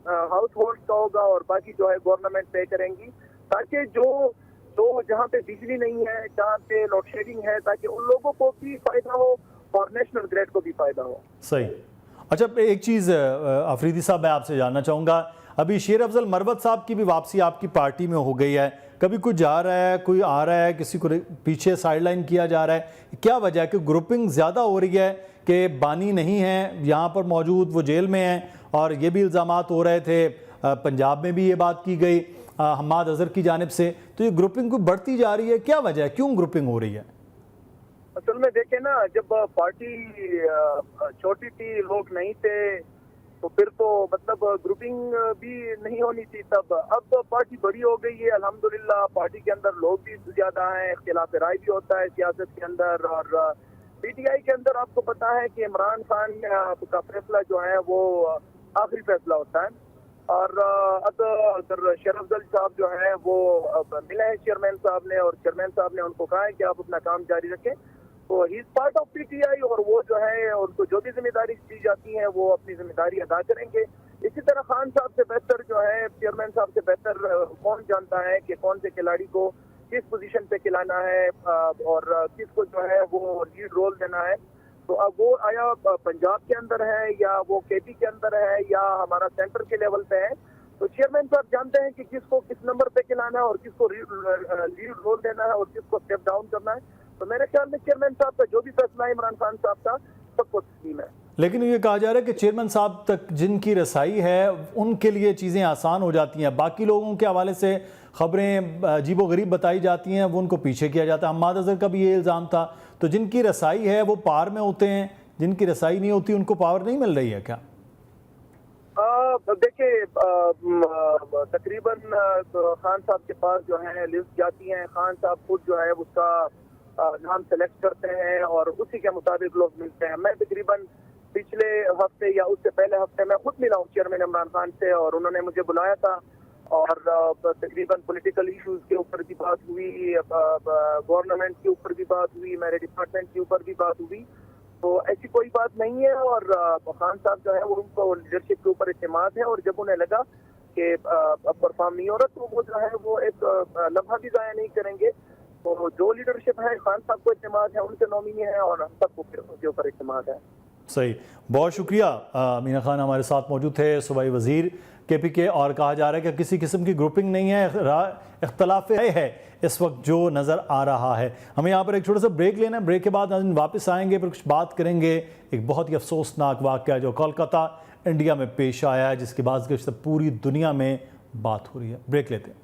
हाउस होल्ड का होगा और बाकी जो है गवर्नमेंट पे करेंगी, ताकि जो जहाँ पे बिजली नहीं है, जहाँ पे लोड शेडिंग है, ताकि उन लोगों को भी फायदा हो और नेशनल ग्रिड को भी फायदा हो। सही। अच्छा, एक चीज़ अफरीदी साहब मैं आपसे जानना चाहूँगा, अभी शेर अफजल मरवत साहब की भी वापसी आपकी पार्टी में हो गई है, कभी कोई जा रहा है, कोई आ रहा है, किसी को पीछे साइडलाइन किया जा रहा है, क्या वजह है कि ग्रुपिंग ज़्यादा हो रही है कि बानी नहीं है यहाँ पर मौजूद, वो जेल में हैं? और ये भी इल्ज़ामात हो रहे थे, पंजाब में भी ये बात की गई हम्माद अजहर की जानिब से, तो ये ग्रुपिंग को बढ़ती जा रही है, क्या वजह है, क्यों ग्रुपिंग हो रही है? असल में देखे ना, जब पार्टी छोटी थी, लोग नहीं थे, तो फिर तो मतलब ग्रुपिंग भी नहीं होनी थी तब। अब पार्टी बड़ी हो गई है अल्हम्दुलिल्लाह, पार्टी के अंदर लोग भी ज्यादा हैं, इख्तिलाफ राय भी होता है सियासत के अंदर। और पीटीआई के अंदर आपको पता है कि इमरान खान का फैसला जो है वो आखिरी फैसला होता है। और अगर शेर अफजल साहब जो है वो मिले हैं चेयरमैन साहब ने और चेयरमैन साहब ने उनको कहा है कि आप अपना काम जारी रखें, तो he is part of PTI और वो जो है उनको जो भी जिम्मेदारी दी जाती है वो अपनी जिम्मेदारी अदा करेंगे। इसी तरह खान साहब से बेहतर जो है, चेयरमैन साहब से बेहतर कौन जानता है कि कौन से खिलाड़ी को किस पोजीशन पे खिलाना है और किसको जो है वो लीड रोल देना है। तो अब वो आया पंजाब के अंदर है या वो केपी के अंदर है या हमारा सेंटर के लेवल पे है, तो चेयरमैन साहब जानते हैं कि किसको किस नंबर पे खिलाना है और किसको लीड रोल देना है और किसको स्टेप डाउन करना है। तो मेरे ख्याल में चेयरमैन साहब का जो भी फैसला है इमरान खान साहब का सबको तस्लीम है। लेकिन ये कहा जा रहा है कि चेयरमैन साहब तक जिनकी रसाई है उनके लिए चीज़ें आसान हो जाती हैं, बाकी लोगों के हवाले से खबरें अजीबोगरीब बताई जाती हैं, वो उनको पीछे किया जाता है। हम्माद अजहर का भी ये इल्ज़ाम था। तो जिनकी रसाई है वो पावर में होते हैं, जिनकी रसाई नहीं होती उनको पावर नहीं मिल रही है क्या? देखिए, तकरीबन खान साहब के पास जो है लिस्ट जाती है, खान साहब खुद जो है उसका नाम सेलेक्ट करते हैं और उसी के मुताबिक लोग मिलते हैं। मैं तकरीबन पिछले हफ्ते या उससे पहले हफ्ते में खुद मिला हूँ चेयरमैन इमरान खान से और उन्होंने मुझे बुलाया था और तकरीबन पॉलिटिकल इश्यूज के ऊपर भी बात हुई, गवर्नमेंट के ऊपर भी बात हुई, मेरे डिपार्टमेंट के ऊपर भी बात हुई। तो ऐसी कोई बात नहीं है और खान साहब जो है वो उनको लीडरशिप के ऊपर इत्मीनान है और जब उन्हें लगा कि अब परफॉर्म नहीं हो रहा तो वो जो है वो एक लम्हा भी ज़ाया नहीं करेंगे। तो जो लीडरशिप है खान साहब को इत्मीनान है, उनके नॉमिनी है और हम सबको उनके ऊपर इत्मीनान है। सही, बहुत शुक्रिया। मीना खान हमारे साथ मौजूद थे, सूबाई वजीर केपी के। और कहा जा रहा है कि किसी किस्म की ग्रुपिंग नहीं है, इख्तलाफ है इस वक्त जो नज़र आ रहा है। हमें यहाँ पर एक छोटा सा ब्रेक लेना है, ब्रेक के बाद वापस आएंगे, फिर कुछ बात करेंगे एक बहुत ही अफसोसनाक वाक़या जो कोलकाता इंडिया में पेश आया है, जिसके बाद पूरी दुनिया में बात हो रही है। ब्रेक लेते हैं।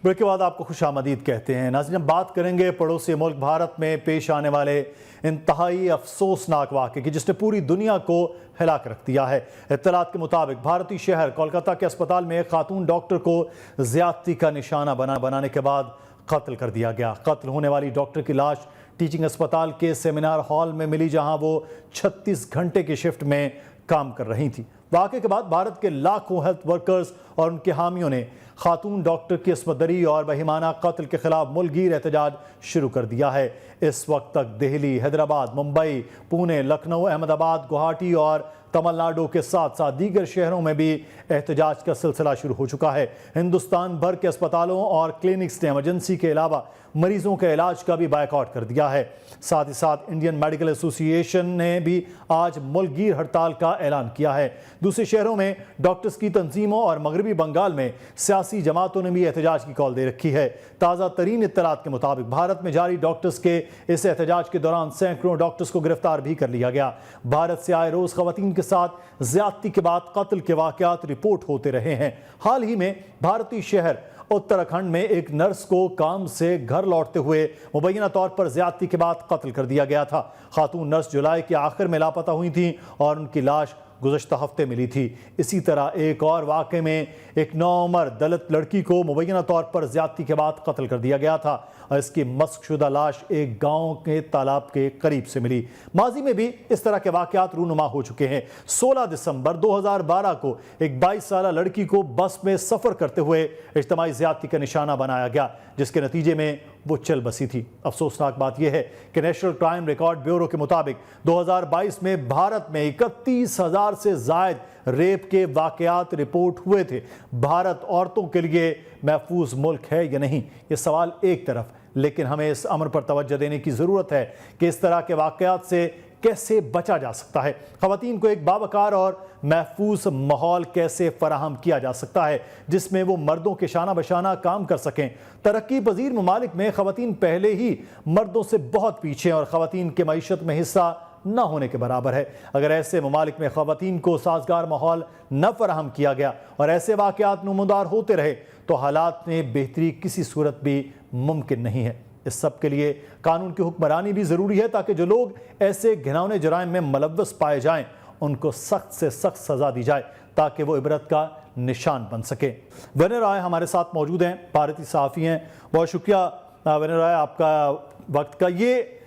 ब्रेक के बाद आपको खुशामदीद कहते हैं। नाज़रीन, हम बात करेंगे पड़ोसी मुल्क भारत में पेश आने वाले इंतहाई अफसोसनाक वाक़े की जिसने पूरी दुनिया को हिला कर रख दिया है। इत्तलात के मुताबिक भारतीय शहर कोलकाता के अस्पताल में एक खातून डॉक्टर को ज़्यादती का निशाना बनाने के बाद कत्ल कर दिया गया। कत्ल होने वाली डॉक्टर की लाश टीचिंग अस्पताल के सेमिनार हॉल में मिली, जहां वो 36 घंटे की शिफ्ट में काम कर रही थी। वाक़े के बाद भारत के लाखों हेल्थ वर्कर्स और उनके हामियों ने खातून डॉक्टर की असमदरी और बहिमाना कत्ल के खिलाफ मुल्कगीर एहतजाज शुरू कर दिया है। इस वक्त तक दिल्ली, हैदराबाद, मुंबई, पुणे, लखनऊ, अहमदाबाद, गुवाहाटी और तमिलनाडु के साथ साथ दीगर शहरों में भी एहतजाज का सिलसिला शुरू हो चुका है। हिंदुस्तान भर के अस्पतालों और क्लिनिक्स ने इमरजेंसी के अलावा मरीजों के इलाज का भी बायकॉट कर दिया है। साथ ही साथ इंडियन मेडिकल एसोसिएशन ने भी आज मुल्कगीर हड़ताल का ऐलान किया है। दूसरे शहरों में डॉक्टर्स की तंजीमों और मगरबी बंगाल में सियासी जमातों ने भी एहतजाज की कॉल दे रखी है। ताज़ा तरीन इत्तलात के मुताबिक भारत में जारी डॉक्टर्स के इस एहतजाज के दौरान सैकड़ों डॉक्टर्स को गिरफ्तार भी कर लिया गया। भारत से आए रोज खवातीन के साथ ज्यादती के बाद कत्ल के वाकयात रिपोर्ट होते रहे हैं। हाल ही में भारतीय शहर उत्तराखंड में एक नर्स को काम से घर लौटते हुए मुबैना तौर पर ज्यादती के बाद कत्ल कर दिया गया था। खातून नर्स जुलाई के आखिर में लापता हुई थी और उनकी लाश गुज़श्ता हफ्ते मिली थी। इसी तरह एक और वाक़े में एक नौउम्र दलित लड़की को मुबैना तौर पर ज्यादती के बाद कत्ल कर दिया गया था और इसकी मस्कशुदा लाश एक गांव के तालाब के करीब से मिली। माजी में भी इस तरह के वाक़यात रूनुमा हो चुके हैं। 16 दिसंबर 2012 को एक 22 साल लड़की को बस में सफ़र करते हुए इज्तिमाई ज्यादती का निशाना बनाया गया, जिसके नतीजे में वो चल बसी थी। अफसोसनाक बात यह है कि नेशनल क्राइम रिकॉर्ड ब्यूरो के मुताबिक 2022 में भारत में 31,000 से ज़ायद रेप के वाकयात रिपोर्ट हुए थे। भारत औरतों के लिए महफूज मुल्क है या नहीं, ये सवाल एक तरफ, लेकिन हमें इस अमर पर तवज्जो देने की ज़रूरत है कि इस तरह के वाकयात से कैसे बचा जा सकता है। ख़वातीन को एक बावकार और महफूज माहौल कैसे फराहम किया जा सकता है जिसमें वो मर्दों के शाना बशाना काम कर सकें। तरक्की पजीर ममालिक में ख़वातीन पहले ही मर्दों से बहुत पीछे और ख़वातीन के मईशत में हिस्सा न होने के बराबर है। अगर ऐसे ममालिक में ख़वातीन को साजगार माहौल न फराहम किया गया और ऐसे वाक़यात नुमदार होते रहे तो हालात में बेहतरी किसी सूरत भी मुमकिन नहीं है। इस सब के लिए कानून की हुक्मरानी भी ज़रूरी है ताकि जो लोग ऐसे घिनौने जराइम में मुलव्वस पाए जाएं उनको सख्त से सख्त सज़ा दी जाए ताकि वो इबरत का निशान बन सके। वनर राय हमारे साथ मौजूद हैं, भारतीय सहाफ़ी हैं। बहुत शुक्रिया वनर राय आपका वक्त का। ये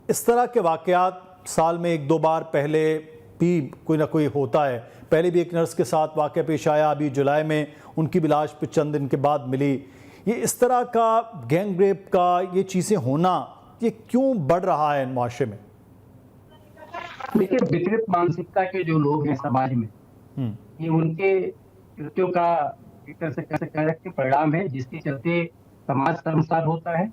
इस तरह के वाक़यात साल में एक दो बार पहले भी कोई ना कोई होता है। पहले भी एक नर्स के साथ वाक़या पेश आया, अभी जुलाई में उनकी भी लाश चंद दिन के बाद मिली। ये इस तरह का गैंग रेप का ये चीज़ें होना ये क्यों बढ़ रहा है माशरे में? देखिए, विकृत मानसिकता के जो लोग हैं समाज में, ये उनके कृत्यों का एक तरह से कह सकते परिणाम है, जिसके चलते समाज शर्मसार होता है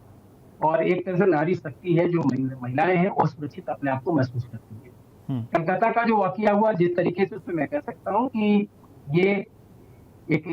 और एक तरह से नारी शक्ति है, जो महिलाएं हैं वो सुरक्षित अपने आप को महसूस करती है। कलकत्ता का जो वाकया हुआ, जिस तरीके से उसमें मैं कह सकता हूँ कि ये एक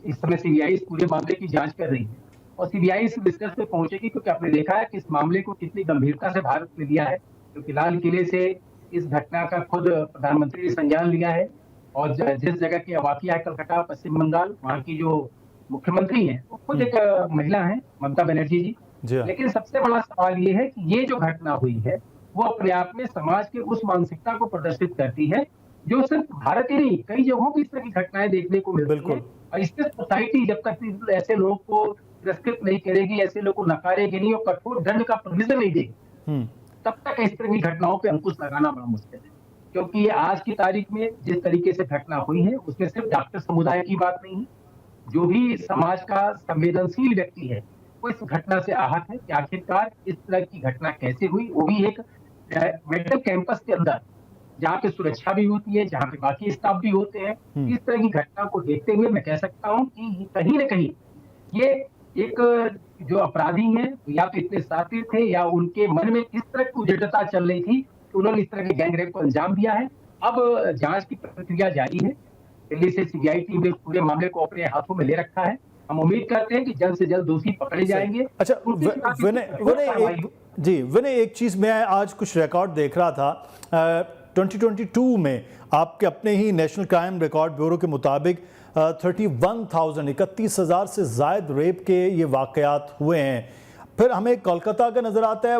इस समय सीबीआई इस पूरे मामले की जांच कर रही है और सीबीआई इस निष्कर्ष पे पहुंचेगी, क्योंकि आपने देखा है कि इस मामले को कितनी गंभीरता से भारत ने लिया है, क्योंकि लाल किले से इस घटना का खुद प्रधानमंत्री ने संज्ञान लिया है और जिस जगह की वाकया है कलकत्ता पश्चिम बंगाल, वहाँ की जो मुख्यमंत्री है वो खुद एक महिला है, ममता बनर्जी जी। लेकिन सबसे बड़ा सवाल ये है कि ये जो घटना हुई है वो अपने आप में समाज के उस मानसिकता को प्रदर्शित करती है जो सिर्फ भारत ही नहीं, कई जगहों की इस तरह की घटनाएं देखने को मिलती है। और इससे सोसाइटी जब तक ऐसे लोगों को तिरस्कृत नहीं करेगी, ऐसे लोगों को नकारेगी नहीं और कठोर दंड का प्रोविजन नहीं देगी, तब तक इस तरह की घटनाओं पे अंकुश लगाना बड़ा मुश्किल है। क्योंकि आज की तारीख में जिस तरीके से घटना हुई है उसमें सिर्फ डॉक्टर समुदाय की बात नहीं है, जो भी समाज का संवेदनशील व्यक्ति है वो इस घटना से आहत है कि आखिरकार इस तरह की घटना कैसे हुई, वो भी एक मेडिकल कैंपस के अंदर जहाँ पे सुरक्षा भी होती है, जहाँ पे बाकी स्टाफ भी होते हैं। इस तरह की घटना को देखते हुए मैं कह सकता हूँ कि कहीं न कहीं ये एक जो अपराधी हैं या तो इतने साथी थे या उनके मन में इस तरह की उद्दंडता चल रही थी कि उन्होंने इस तरह के गैंगरेप को अंजाम दिया है। अब जांच की प्रक्रिया जारी है, दिल्ली से सीबीआई टीम ने पूरे मामले को अपने हाथों में ले रखा है। हम उम्मीद करते हैं कि जल्द से जल्द दोषी पकड़े जाएंगे। अच्छा विनय, एक चीज मैं आज कुछ रिकॉर्ड देख रहा था 2022 में आपके अपने ही नेशनल क्राइम रिकॉर्ड ब्यूरो के मुताबिक 31,000 से जायद रेप के ये वाकयात हुए हैं। फिर हमें कोलकाता का नज़र आता है,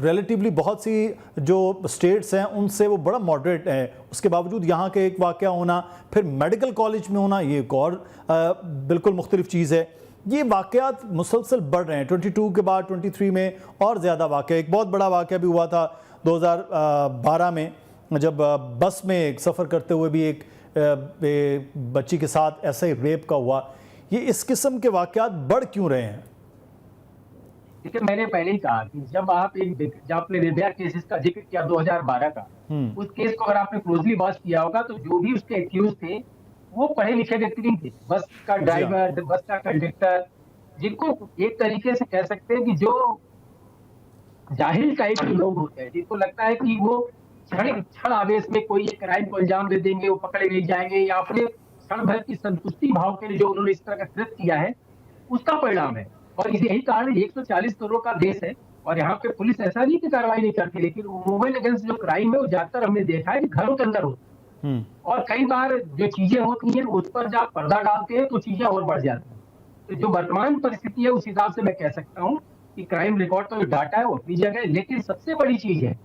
रिलेटिवली बहुत सी जो स्टेट्स हैं उनसे वो बड़ा मॉडरेट है, उसके बावजूद यहाँ के एक वाकया होना, फिर मेडिकल कॉलेज में होना, ये एक और बिल्कुल मुख्तलिफ चीज़ है। ये वाकयात मुसलसल बढ़ रहे हैं, 22 के बाद 23 में और ज़्यादा वाकया। एक बहुत बड़ा वाकया भी हुआ था 2012 में, जब बस में एक सफ़र करते हुए भी एक बच्ची के साथ ऐसा ही रेप का हुआ। ये इस किस्म के वाकयात बढ़ क्यों रहे हैं? देखिए, मैंने पहले ही कहा कि जब आपने निर्भया केसेस का जिक्र किया 2012 का, उस केस को अगर आपने क्लोजली वॉच किया होगा तो जो भी उसके एक्यूज थे वो पढ़े लिखे व्यक्ति नहीं थे। बस का ड्राइवर, बस का कंडक्टर, जिनको एक तरीके से कह सकते हैं कि जो जाहिल टाइप के लोग होते हैं, जिनको लगता है कि वो क्षण आवेश में कोई क्राइम को अंजाम दे देंगे, वो पकड़े नहीं जाएंगे, या अपने क्षण भर की संतुष्टि भाव के लिए जो उन्होंने इस तरह का कृत्य किया है उसका परिणाम है। और यही कारण 140 करोड़ का देश है और यहाँ पे पुलिस ऐसा नहीं कि कार्रवाई नहीं करती, लेकिन वुमेन अगेंस्ट जो क्राइम है वो ज्यादातर हमने देखा है कि घरों के अंदर होता है। और कई बार जो चीजें होती हैं उस पर जब पर्दा डालते हैं तो चीजें और बढ़ जाती हैं। तो जो वर्तमान परिस्थिति है उस हिसाब से मैं कह सकता हूँ कि क्राइम रिकॉर्ड का जो डाटा है वो अपनी जगह है, लेकिन सबसे बड़ी चीज है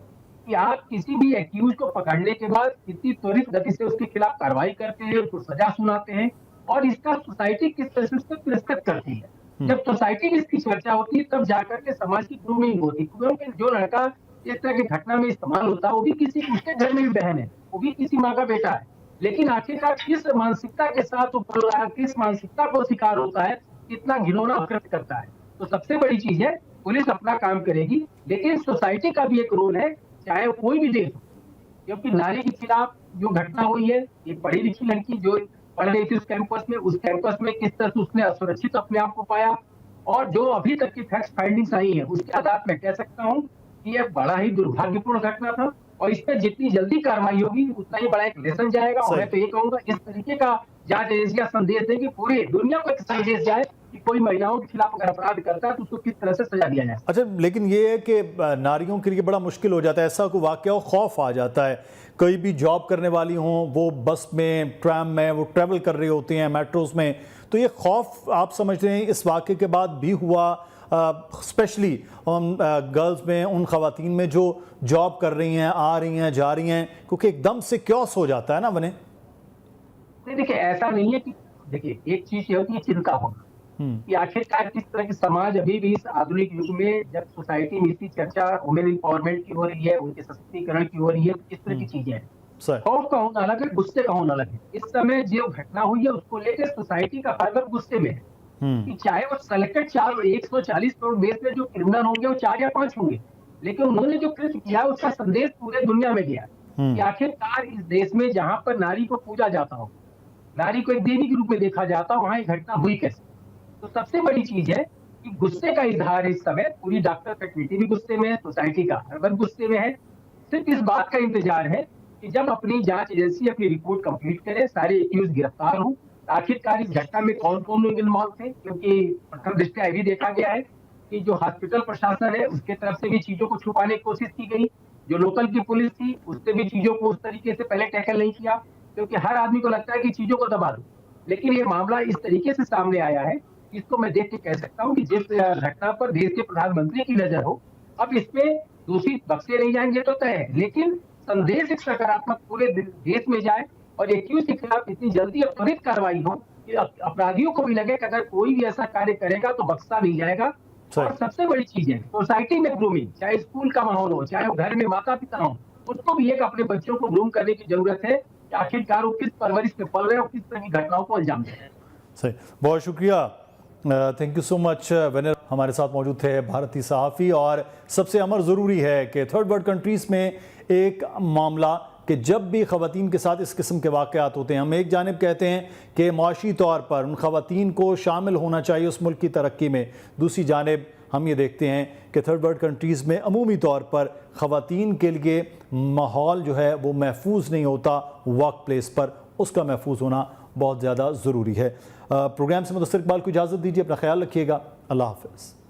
कि आप किसी भी एक्यूज को पकड़ने के बाद कितनी त्वरित गति से उसके खिलाफ कार्रवाई करते हैं, उसको सजा सुनाते हैं, और इसका सोसाइटी किस तरह से उसको तिरस्कृत करती है। जब सोसाइटी में इसकी चर्चा होती है तब जाकर के समाज की ग्रूमिंग होती है, क्योंकि जो लड़का इस तरह की घटना में इस्तेमाल होता है वो भी किसी उसके घर में भी बहन है, वो भी किसी माँ का बेटा है, लेकिन आखिरकार किस मानसिकता के साथ वो पल रहा है, किस मानसिकता को शिकार होता है, कितना घिनौना कृत्य करता है। तो सबसे बड़ी चीज है पुलिस अपना काम करेगी, लेकिन सोसाइटी का भी एक रोल है, चाहे कोई भी देश हो, क्योंकि नारी के खिलाफ जो घटना हुई है, एक पढ़ी लिखी लड़की जो पढ़ रही थी उस कैंपस में किस तरह से उसने असुरक्षित अपने आप को पाया, और जो अभी तक की फैक्ट फाइंडिंग्स आई है उसके आधार में कह सकता हूँ कि यह बड़ा ही दुर्भाग्यपूर्ण घटना था, और इस पर जितनी जल्दी कार्रवाई होगी उतना ही बड़ा एक लेसन जाएगा। और मैं तो ये कहूंगा इस तरीके का जांच एजेंसियां संदेश दें कि पूरी दुनिया को एक संदेश जाए कि कोई महिलाओं के खिलाफ अगर अपराध करता है तो उसको किस तरह से सजा दिया जाए। अच्छा, लेकिन ये है कि नारियों के लिए बड़ा मुश्किल हो जाता है, ऐसा कोई वाकया हो, खौफ आ जाता है। कोई भी जॉब करने वाली हों, वो बस में, ट्रैम में वो ट्रैवल कर रही होती हैं, मेट्रोज में, तो ये खौफ आप समझते हैं इस वाकये के बाद भी हुआ, स्पेशली गर्ल्स में, उन खवातीन में जो जॉब कर रही हैं, आ रही हैं, जा रही हैं, क्योंकि एकदम से क्योस हो जाता है ना बने। देखिए, ऐसा नहीं है कि देखिए एक चीज ये होती है चिंता होना कि आखिरकार किस तरह की समाज अभी भी इस आधुनिक युग में जब सोसाइटी में इतनी चर्चा वुमेन एम्पावरमेंट की हो रही है, उनके सशक्तिकरण की हो रही है, किस तरह की चीजें हैं। खौफ का होना अलग है, गुस्से का होना अलग है। इस समय जो घटना हुई है उसको लेकर सोसाइटी का हर वर्ग गुस्से में है कि चाहे वो सेलेक्टेड 140 करोड़ देश में जो क्रिमिनल होंगे वो 4 या 5 होंगे, लेकिन उन्होंने जो कृत्य किया उसका संदेश पूरे दुनिया में गया। कि आखिरकार इस देश में जहां पर नारी को पूजा जाता हो, नारी को एक देवी के रूप में देखा जाता हो, वहां ये घटना हुई कैसे? तो सबसे बड़ी चीज है कि गुस्से का इजहार इस समय पूरी डॉक्टर फैकल्टी भी गुस्से में है, सोसाइटी का हर वर्ग गुस्से में है। सिर्फ इस बात का इंतजार है कि जब अपनी जांच एजेंसी अपनी रिपोर्ट कंप्लीट करे, सारे एक्यूज गिरफ्तार हों, आखिरकार इस घटना में कौन कौन लोग इन्वॉल्व थे। क्योंकि प्रथम दृष्टया ये भी देखा गया है कि जो हॉस्पिटल प्रशासन है उसके तरफ से भी चीजों को छुपाने की कोशिश की गई, जो लोकल की पुलिस थी उससे भी चीजों को उस तरीके से पहले टैकल नहीं किया, क्योंकि हर आदमी को लगता है कि चीजों को दबा दो। लेकिन ये मामला इस तरीके से सामने आया है, इसको मैं देख के कह सकता हूँ कि जिस घटना पर देश के प्रधानमंत्री की नजर हो, अब इसमें दोषी बख्शे नहीं जाएंगे तो तय है, लेकिन संदेश एक सकारात्मक पूरे देश में जाए और एक्यूज के खिलाफ इतनी जल्दी और त्वरित कार्रवाई हो कि अपराधियों को भी लगे कि अगर कोई भी ऐसा कार्य करेगा तो बख्शा नहीं जाएगा। और सबसे बड़ी चीज है सोसाइटी में ग्रूमिंग, चाहे स्कूल का माहौल हो, चाहे घर में माता पिता हो, उसको भी एक अपने बच्चों को ग्रूम करने की जरूरत है कि आखिरकार वो किस परवरिश में पल रहे हैं और किस तरह की घटनाओं को अंजाम दे रहे हैं। सही, बहुत शुक्रिया, thank you so much Vanern. हमारे साथ मौजूद थे भारतीय सहाफ़ी। और सबसे अमर ज़रूरी है कि थर्ड वर्ल्ड कंट्रीज़ में एक मामला कि जब भी ख़वातीन के साथ इस किस्म के वाक़यात होते हैं, हम एक जानिब कहते हैं कि माशी तौर पर उन ख़वातीन को शामिल होना चाहिए उस मुल्क की तरक्की में, दूसरी जानिब हम ये देखते हैं कि थर्ड वर्ल्ड कंट्रीज़ में अमूमी तौर पर ख़वातीन के लिए माहौल जो है वो महफूज नहीं होता, वर्क प्लेस पर उसका महफूज होना बहुत ज़्यादा ज़रूरी है। प्रोग्राम से मुदस्सिर इकबाल को इजाज़त दीजिए, अपना ख्याल रखिएगा, अल्लाह हाफ़िज़।